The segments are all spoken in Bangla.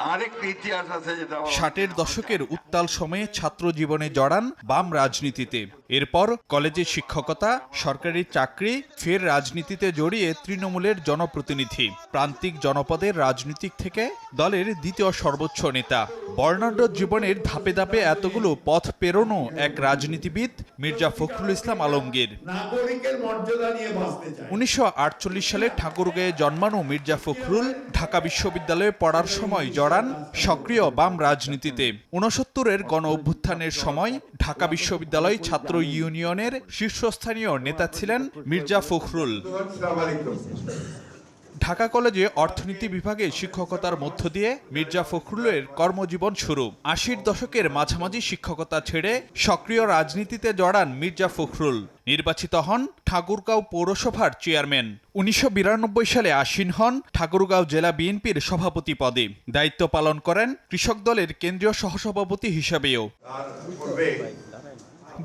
আরেকটা ইতিহাস আছে যেটা 60-এর দশকের উত্তাল সময়ে ছাত্র জীবনে জড়ান বাম রাজনীতিতে। এরপর কলেজে শিক্ষকতা, সরকারি চাকরি, ফের রাজনীতিতে জড়িয়ে তৃণমূলের জনপ্রতিনিধি, প্রান্তিক জনপদের রাজনীতিক থেকে দলের দ্বিতীয় সর্বোচ্চ নেতা। বর্ণাঢ্য জীবনের ধাপে ধাপে এতগুলো পথ পেরোনো এক রাজনীতিবিদ মির্জা ফখরুল ইসলাম আলমগীর। 1948 সালে ঠাকুরগাঁয়ে জন্মানো মির্জা ফখরুল ঢাকা বিশ্ববিদ্যালয়ে পড়ার সময় জড়ান সক্রিয় বাম রাজনীতিতে। 69-এর গণ অভ্যুত্থানের সময় ঢাকা বিশ্ববিদ্যালয় ছাত্র ইউনিয়নের শীর্ষস্থানীয় নেতা ছিলেন মির্জা ফখরুল। ঢাকা কলেজে অর্থনীতি বিভাগে শিক্ষকতার মধ্য দিয়ে মির্জা ফখরুলের কর্মজীবন শুরু। 80-র দশকের মাঝামাঝি শিক্ষকতা ছেড়ে সক্রিয় রাজনীতিতে জড়ান মির্জা ফখরুল। নির্বাচিত হন ঠাকুরগাঁও পৌরসভার চেয়ারম্যান। 1992 সালে আসীন হন ঠাকুরগাঁও জেলা বিএনপির সভাপতি পদে। দায়িত্ব পালন করেন কৃষক দলের কেন্দ্রীয় সহসভাপতি হিসাবেও।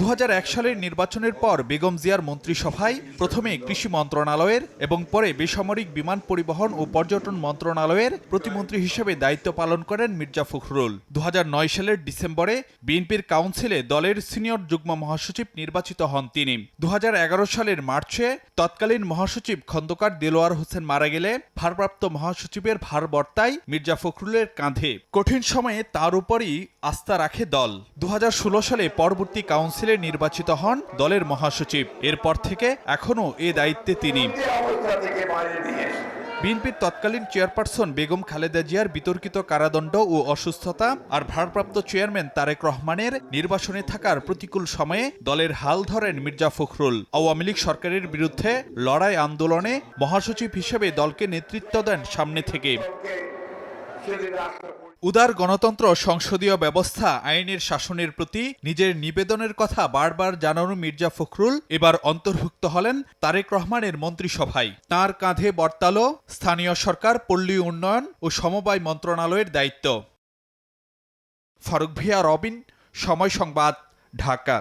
2001 সালের নির্বাচনের পর বেগম জিয়ার মন্ত্রিসভায় প্রথমে কৃষি মন্ত্রণালয়ের এবং পরে বেসামরিক বিমান পরিবহন ও পর্যটন মন্ত্রণালয়ের প্রতিমন্ত্রী হিসেবে দায়িত্ব পালন করেন মির্জা ফখরুল। 2009 সালের ডিসেম্বরে বিএনপির কাউন্সিলে দলের সিনিয়র যুগ্ম মহাসচিব নির্বাচিত হন তিনি। 2011 সালের মার্চে তৎকালীন মহাসচিব খন্দকার দেলোয়ার হোসেন মারা গেলে ভারপ্রাপ্ত মহাসচিবের ভার বর্তায় মির্জা ফখরুলের কাঁধে। কঠিন সময়ে তার উপরই আস্থা রাখে দল। 2016 সালে পরবর্তী কাউন্সিলে নির্বাচিত হন দলের মহাসচিব। এরপর থেকে এখনও এ দায়িত্বে তিনি। বিএনপির তৎকালীন চেয়ারপারসন বেগম খালেদা জিয়ার বিতর্কিত কারাদণ্ড ও অসুস্থতা আর ভারপ্রাপ্ত চেয়ারম্যান তারেক রহমানের নির্বাসনে থাকার প্রতিকূল সময়ে দলের হাল ধরেন মির্জা ফখরুল। আওয়ামী লীগ সরকারের বিরুদ্ধে লড়াই আন্দোলনে মহাসচিব হিসেবে দলকে নেতৃত্ব দেন সামনে থেকে। উদার গণতন্ত্র, সংসদীয় ব্যবস্থা, আইনের শাসনের প্রতি নিজের নিবেদনের কথা বারবার জানানো মির্জা ফখরুল এবার অন্তর্ভুক্ত হলেন তারেক রহমানের মন্ত্রিসভায়। তাঁর কাঁধে বর্তালো স্থানীয় সরকার, পল্লী উন্নয়ন ও সমবায় মন্ত্রণালয়ের দায়িত্ব। ফারুক ভিয়া, রবিন, সময় সংবাদ, ঢাকা।